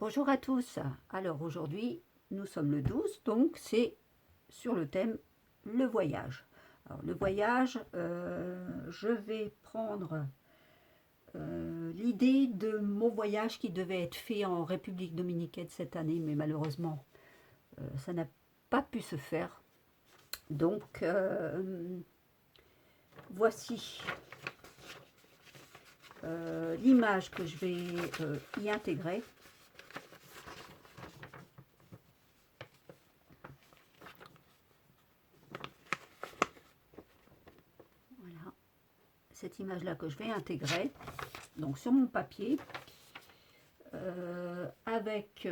Bonjour à tous. Alors aujourd'hui, nous sommes le 12, donc c'est sur le thème le voyage. Alors le voyage, je vais prendre l'idée de mon voyage qui devait être fait en République dominicaine cette année, mais malheureusement, ça n'a pas pu se faire. Donc voici l'image que je vais y intégrer. Voilà, cette image-là que je vais intégrer donc sur mon papier avec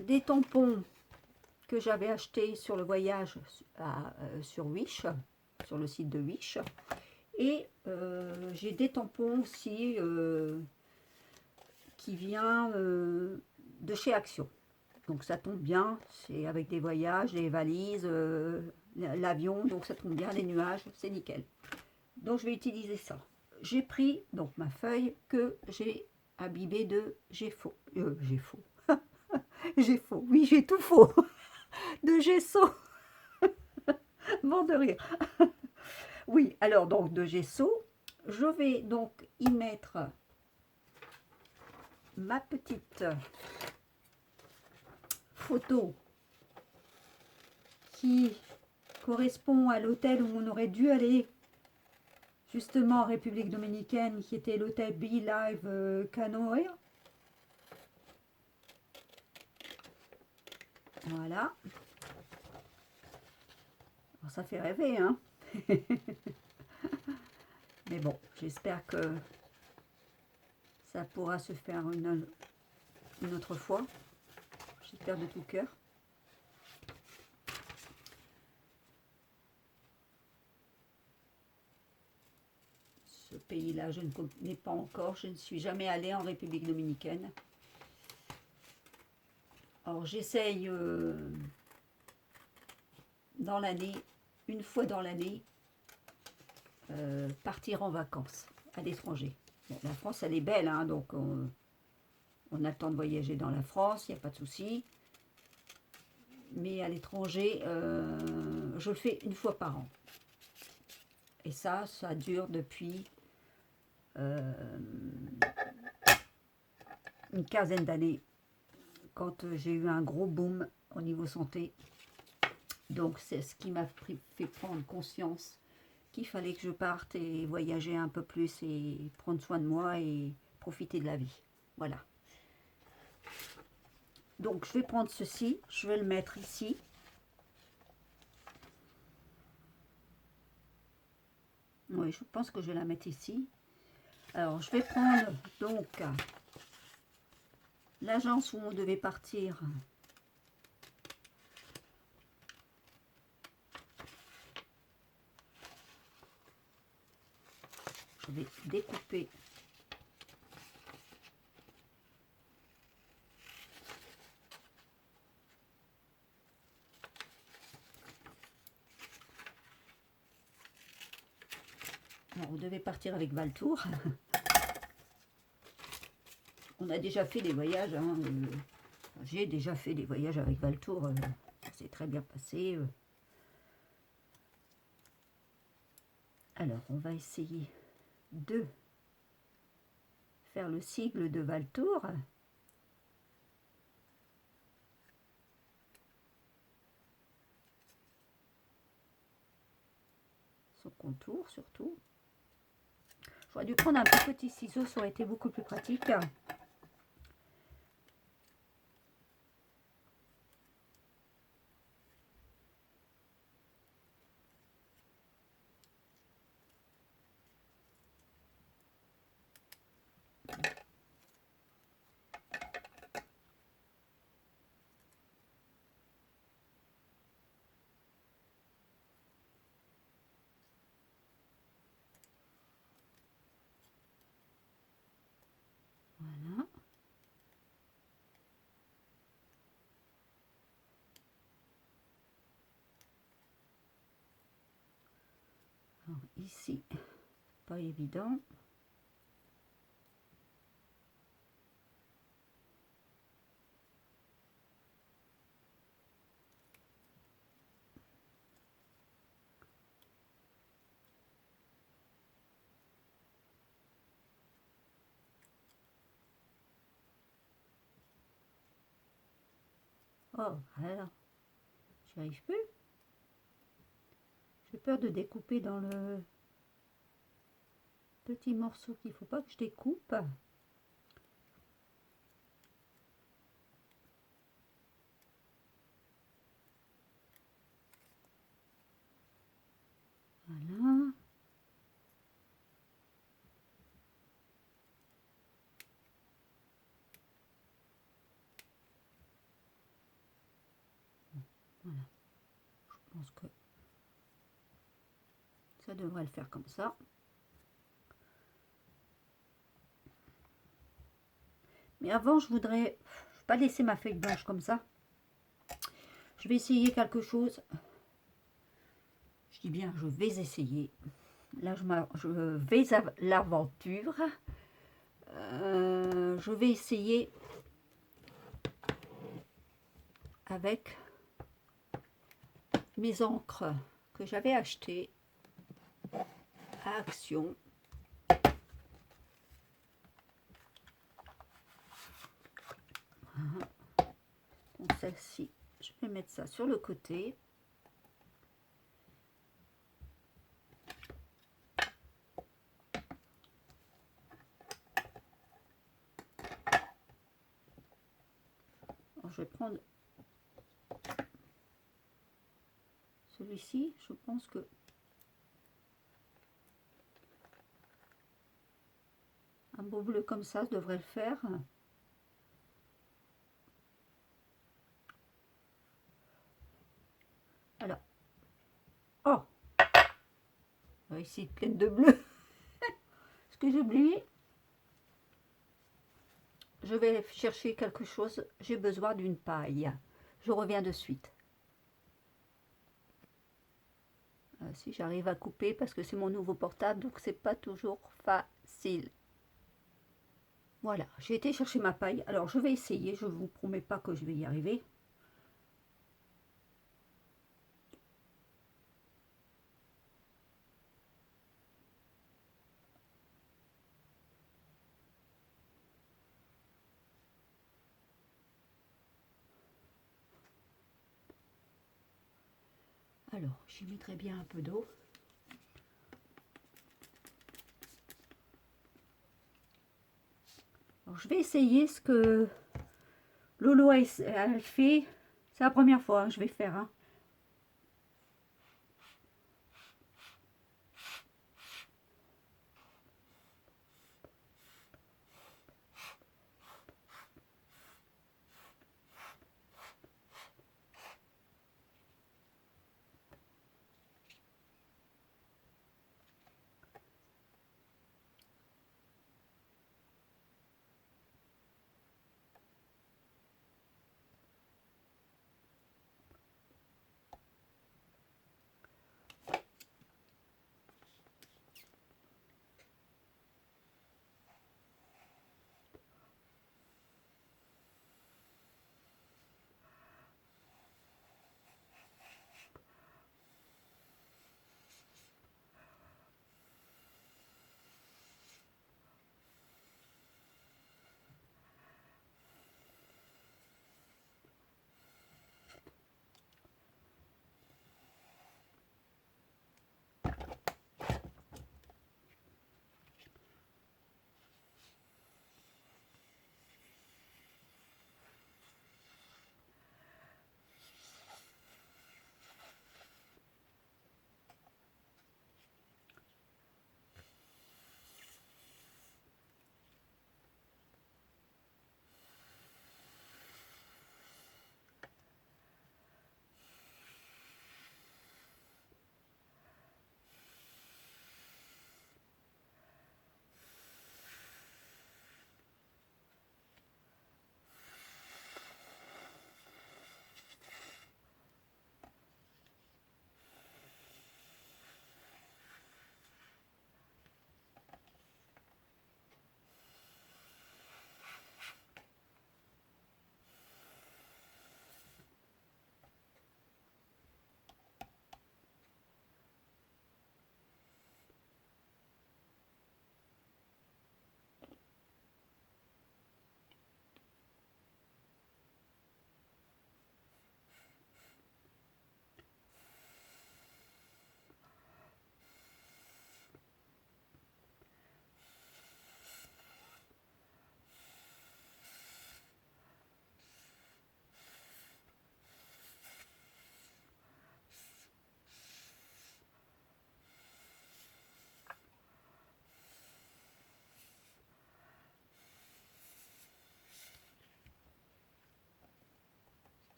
des tampons que j'avais achetés sur le voyage sur Wish, sur le site de Wish. Et j'ai des tampons aussi qui viennent de chez Action. Donc ça tombe bien, c'est avec des voyages, des valises, l'avion, donc ça tombe bien, les nuages, c'est nickel. Donc je vais utiliser ça. J'ai pris donc ma feuille que j'ai imbibée de Géfaux. Géfaux. J'ai faux. Oui, j'ai tout faux. De gesso. Mort de rire. Oui, alors donc de gesso. Je vais donc y mettre ma petite photo qui correspond à l'hôtel où on aurait dû aller justement en République dominicaine, qui était l'hôtel Be Live Canoë. Voilà. Alors, ça fait rêver, hein. Mais bon, j'espère que ça pourra se faire une autre fois. J'espère de tout cœur. Ce pays-là, je ne connais pas encore. Je ne suis jamais allée en République dominicaine. Alors, j'essaye dans l'année, une fois dans l'année, partir en vacances à l'étranger. Bon, la France, elle est belle, hein, donc on a le temps de voyager dans la France, il n'y a pas de souci. Mais à l'étranger, je le fais une fois par an. Et ça dure depuis une quinzaine d'années, quand j'ai eu un gros boom au niveau santé. Donc c'est ce qui m'a fait prendre conscience qu'il fallait que je parte et voyager un peu plus et prendre soin de moi et profiter de la vie. Voilà. Donc je vais prendre ceci, je vais le mettre ici. Oui, je pense que je vais la mettre ici. Alors je vais prendre donc l'agence où on devait partir. Je vais découper alors, on devait partir avec Valtour. On a déjà fait des voyages, hein, j'ai déjà fait des voyages avec Valtour, c'est très bien passé. Alors, on va essayer de faire le sigle de Valtour. Son contour surtout. J'aurais dû prendre un plus petit ciseau, ça aurait été beaucoup plus pratique. Voilà. Alors, ici, pas évident. Oh, alors, j'y arrive plus. J'ai peur de découper dans le petit morceau qu'il ne faut pas que je découpe. Voilà. Voilà. Je pense que ça devrait le faire comme ça. Mais avant, je voudrais pas laisser ma feuille blanche comme ça. Je vais essayer quelque chose. Je dis bien, je vais essayer. Là, je vais à l'aventure. Je vais essayer avec mes encres que j'avais achetées à Action. Voilà. Donc celle-ci, je vais mettre ça sur le côté. Alors, je vais prendre celui-ci. Je pense que un beau bleu comme ça devrait le faire. Alors, oh, ici pleine de bleu. Ce que j'ai oublié, je vais chercher quelque chose. J'ai besoin d'une paille. Je reviens de suite. Si j'arrive à couper, parce que c'est mon nouveau portable, donc c'est pas toujours facile. Voilà, j'ai été chercher ma paille. Alors je vais essayer, je ne vous promets pas que je vais y arriver. Alors, j'y mettrai bien un peu d'eau. Alors, je vais essayer ce que Lolo a fait. C'est la première fois, hein, je vais faire. Hein.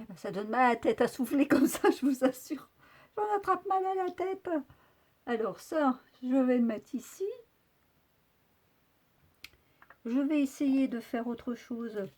ben, ça donne mal à la tête à souffler comme ça, je vous assure. J'en attrape mal à la tête. Alors ça, je vais le mettre ici. Je vais essayer de faire autre chose.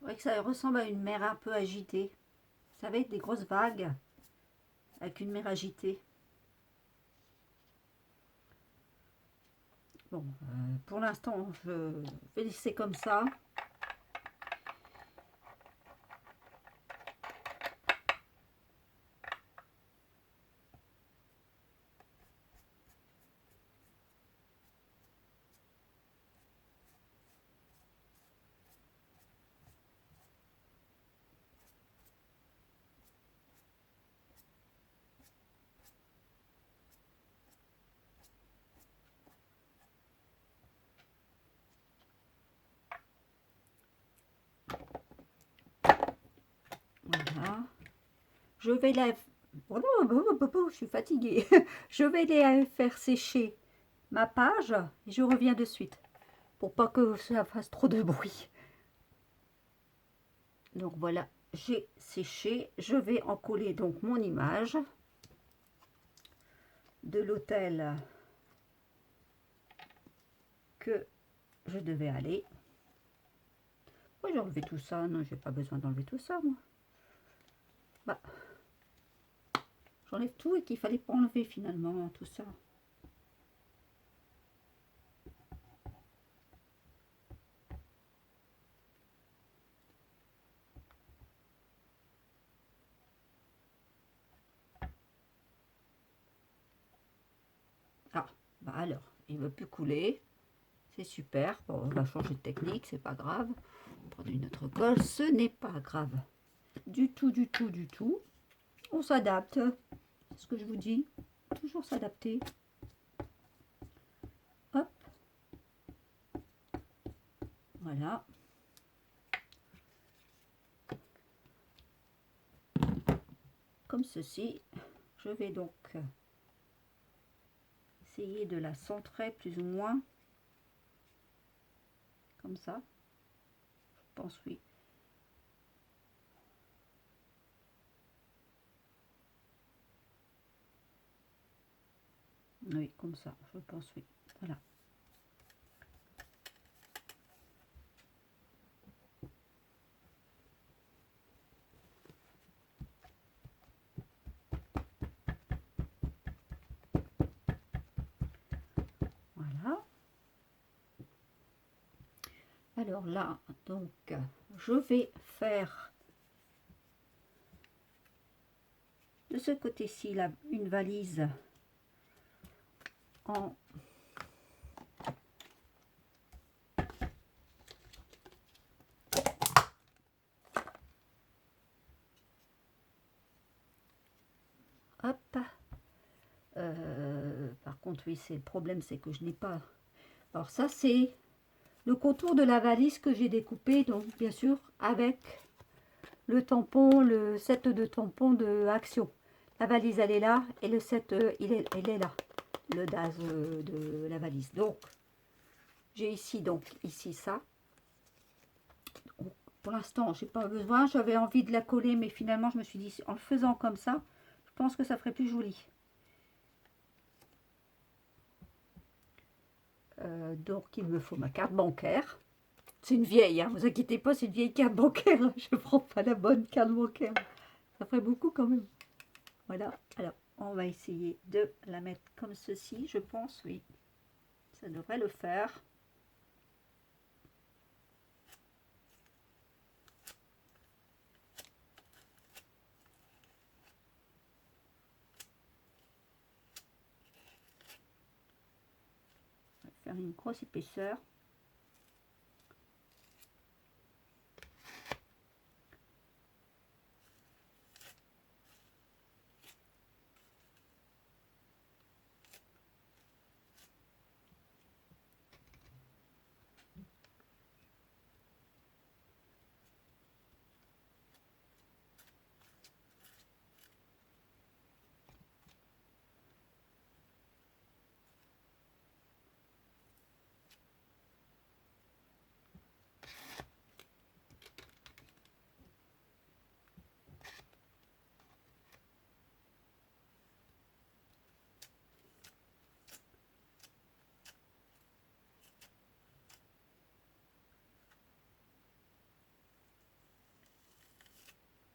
C'est vrai que ça ressemble à une mer un peu agitée. Vous savez, des grosses vagues avec une mer agitée. Bon, pour l'instant, je vais laisser comme ça. Je vais la... Oh non, je suis fatiguée. Je vais les faire sécher ma page et je reviens de suite pour pas que ça fasse trop de bruit. Donc voilà, j'ai séché. Je vais en coller donc mon image de l'hôtel que je devais aller. Pourquoi j'ai enlevé tout ça? Non, j'ai pas besoin d'enlever tout ça, moi. Bah, j'enlève tout et qu'il fallait pas enlever finalement tout ça. Ah, bah alors, il ne veut plus couler. C'est super. Bon, on va changer de technique, c'est pas grave. On prend une autre colle, ce n'est pas grave. Du tout, du tout, du tout. On s'adapte. C'est ce que je vous dis. Toujours s'adapter. Hop. Voilà. Comme ceci. Je vais donc essayer de la centrer plus ou moins. Comme ça. Je pense oui. Oui, comme ça. Je pense oui. Voilà. Voilà. Alors là, donc, je vais faire de ce côté-ci une valise en hop. Par contre, oui, c'est le problème, c'est que je n'ai pas. Alors ça, c'est le contour de la valise que j'ai découpé, donc bien sûr avec le tampon, le set de tampons de Action. La valise, elle est là, et le set, elle est là, le DAS de la valise. Donc, j'ai ici, donc ici ça. Donc, pour l'instant, j'ai pas besoin. J'avais envie de la coller, mais finalement, je me suis dit, en le faisant comme ça, je pense que ça ferait plus joli. Donc, il me faut ma carte bancaire. C'est une vieille, hein, vous inquiétez pas, c'est une vieille carte bancaire. Hein, je prends pas la bonne carte bancaire. Ça ferait beaucoup quand même. Voilà. Alors, on va essayer de la mettre comme ceci, je pense, oui. Ça devrait le faire. On va faire une grosse épaisseur.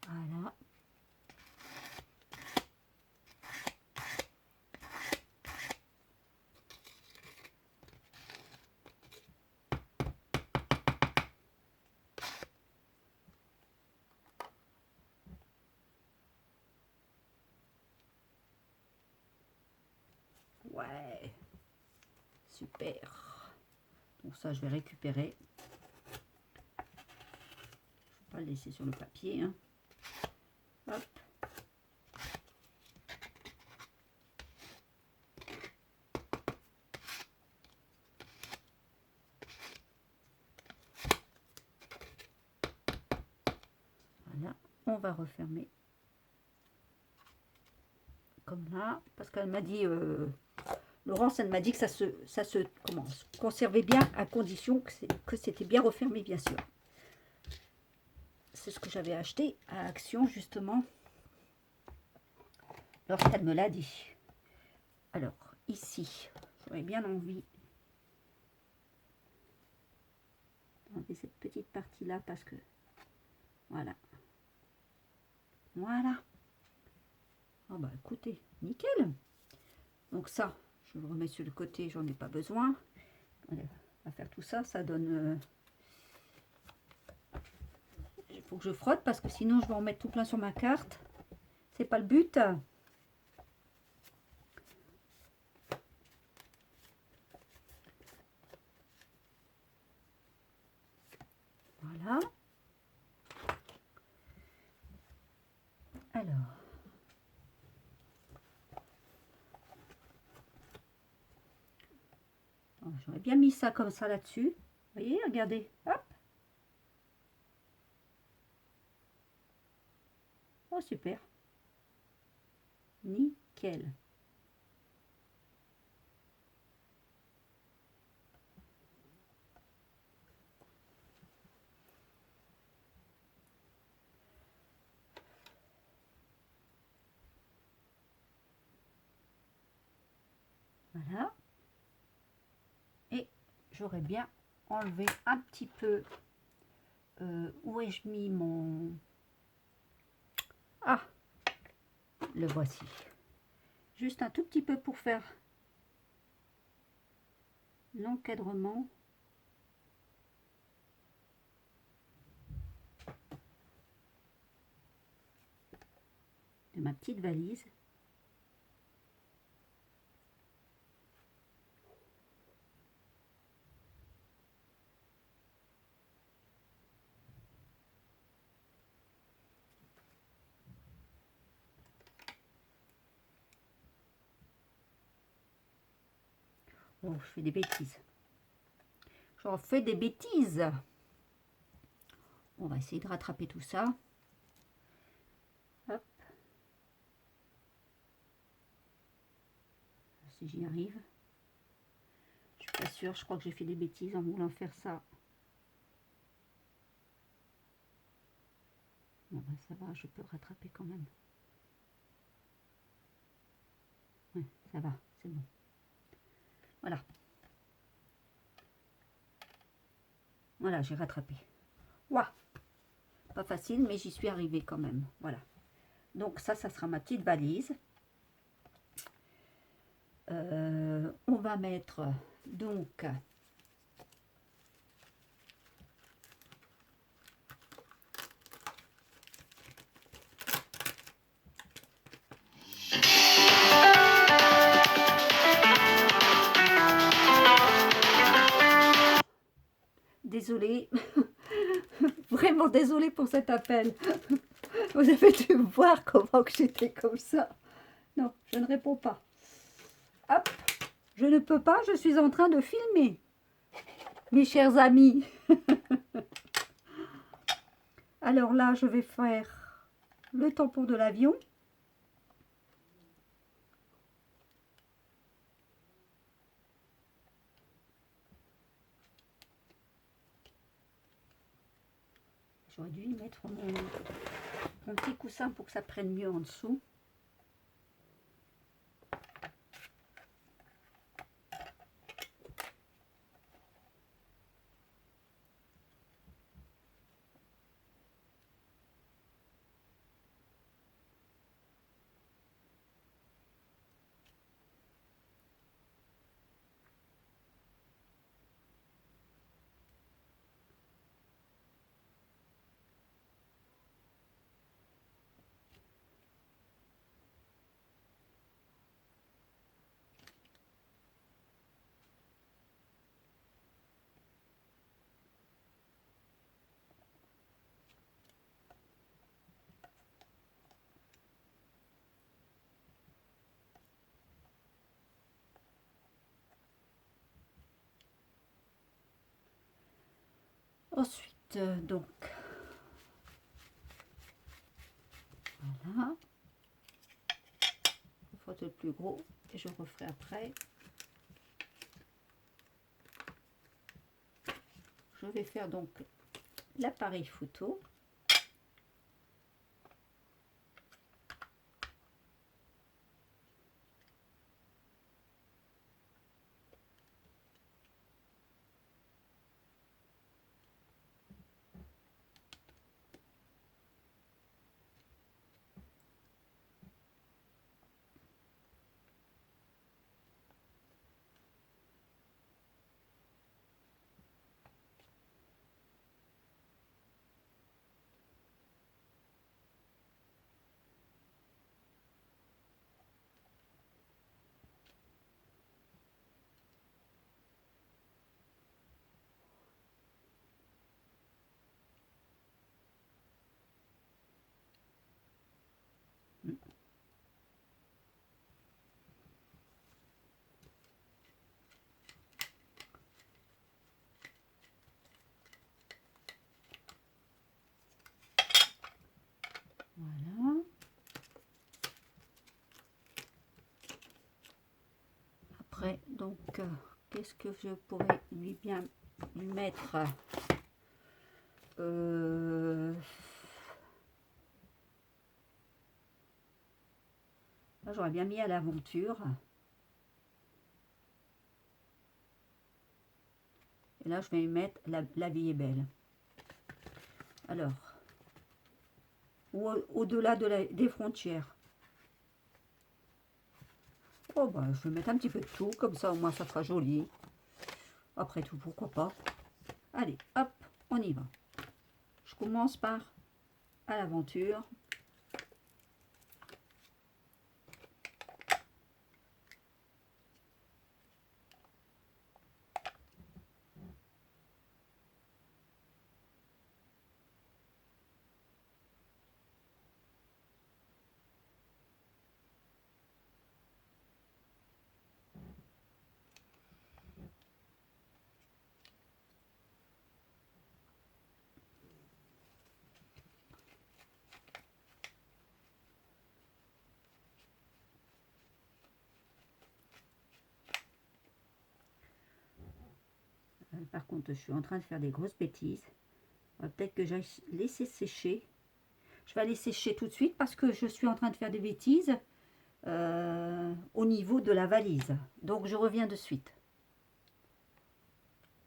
Voilà. Ouais. Super. Donc ça, je vais récupérer. Je ne vais pas le laisser sur le papier. Hein. Hop. Voilà. On va refermer comme là, parce qu'elle m'a dit, Laurence, elle m'a dit que ça se comment, conservait bien à condition que c'était bien refermé, bien sûr. C'est ce que j'avais acheté à Action, justement, lorsqu'elle me l'a dit. Alors, ici, j'aurais bien envie d'enlever cette petite partie-là, parce que, voilà. Voilà. Oh bah, écoutez, nickel. Donc ça, je le remets sur le côté, j'en ai pas besoin. On va faire tout ça, ça donne... il faut que je frotte parce que sinon je vais en mettre tout plein sur ma carte. C'est pas le but. Voilà. Alors. J'aurais bien mis ça comme ça là-dessus. Vous voyez, regardez. Hop. Oh, super. Nickel. Voilà. Et j'aurais bien enlevé un petit peu... où ai-je mis mon... Ah, le voici. Juste un tout petit peu pour faire l'encadrement. De ma petite valise. Oh, je fais des bêtises. J'en fais des bêtises. On va essayer de rattraper tout ça. Hop. Si j'y arrive. Je suis pas sûre, je crois que j'ai fait des bêtises en voulant faire ça. Bon, ben, ça va, je peux rattraper quand même. Ouais, ça va, c'est bon. Voilà. Voilà, j'ai rattrapé. Ouah, pas facile, mais j'y suis arrivée quand même. Voilà. Donc ça sera ma petite valise. On va mettre donc... Désolée, vraiment désolée pour cet appel. Vous avez dû voir comment que j'étais comme ça. Non, je ne réponds pas. Hop, je ne peux pas, je suis en train de filmer. Mes chers amis. Alors là, je vais faire le tampon de l'avion. J'aurais dû y mettre mon petit coussin pour que ça prenne mieux en dessous. Ensuite, donc, voilà. Il frotte le plus gros et je referai après. Je vais faire donc l'appareil photo. Voilà. Après, donc, qu'est-ce que je pourrais lui mettre là, j'aurais bien mis à l'aventure. Et là, je vais lui mettre la vie est belle. Alors, ou au-delà des frontières. Oh, bah, je vais mettre un petit peu de tout, comme ça, au moins, ça fera joli. Après tout, pourquoi pas. Allez, hop, on y va. Je commence par à l'aventure. Par contre, je suis en train de faire des grosses bêtises. Peut-être que j'aille laisser sécher. Je vais aller sécher tout de suite parce que je suis en train de faire des bêtises au niveau de la valise. Donc, je reviens de suite.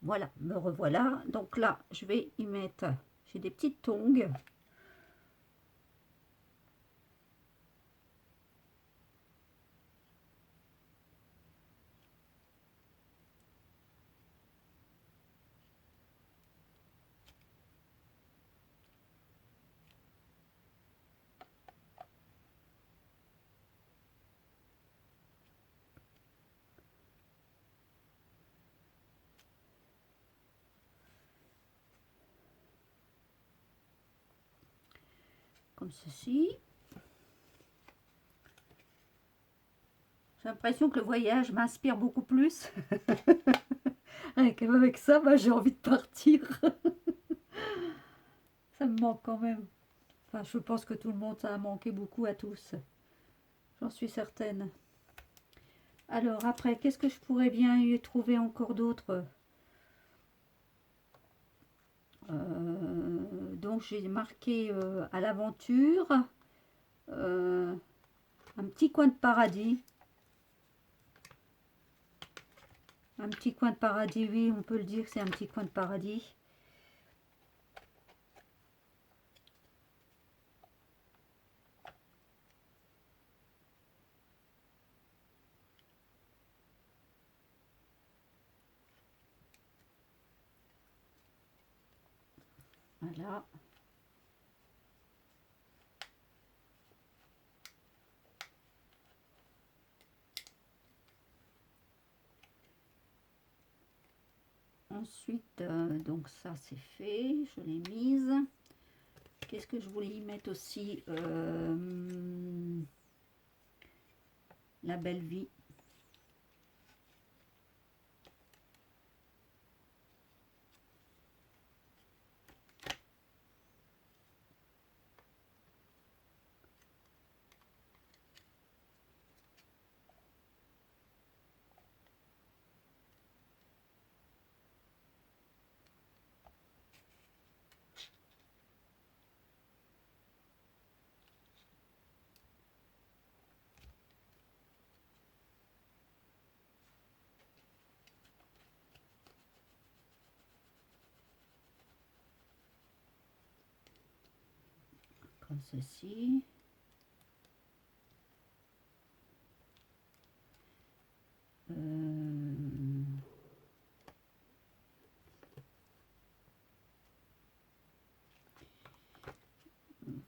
Voilà, me revoilà. Donc là, je vais y mettre... J'ai des petites tongs. Comme ceci. J'ai l'impression que le voyage m'inspire beaucoup plus. Avec ça, bah, j'ai envie de partir. Ça me manque quand même. Enfin, je pense que tout le monde, ça a manqué beaucoup à tous. J'en suis certaine. Alors, après, qu'est-ce que je pourrais bien y trouver encore d'autre? Donc, j'ai marqué à l'aventure un petit coin de paradis. Un petit coin de paradis, oui, on peut le dire que c'est un petit coin de paradis. Voilà. Ensuite, donc ça c'est fait, je l'ai mise. Qu'est-ce que je voulais y mettre aussi la belle vie. comme ceci.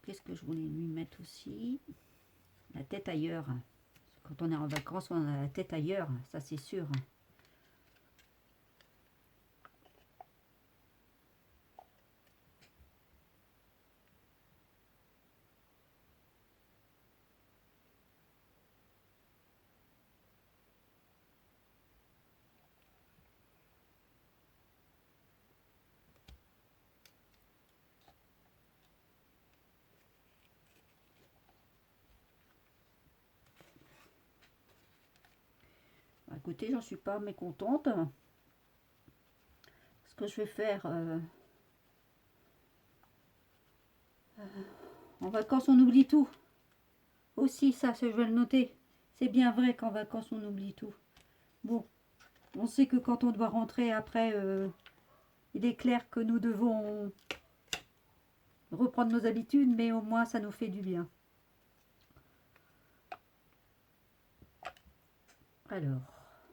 Qu'est-ce que je voulais lui mettre aussi? La tête ailleurs. Quand on est en vacances, on a la tête ailleurs, ça c'est sûr. Écoutez, j'en suis pas mécontente. Ce que je vais faire, en vacances on oublie tout. Aussi ça, je vais le noter. C'est bien vrai qu'en vacances on oublie tout. Bon, on sait que quand on doit rentrer après, il est clair que nous devons reprendre nos habitudes, mais au moins ça nous fait du bien. Alors...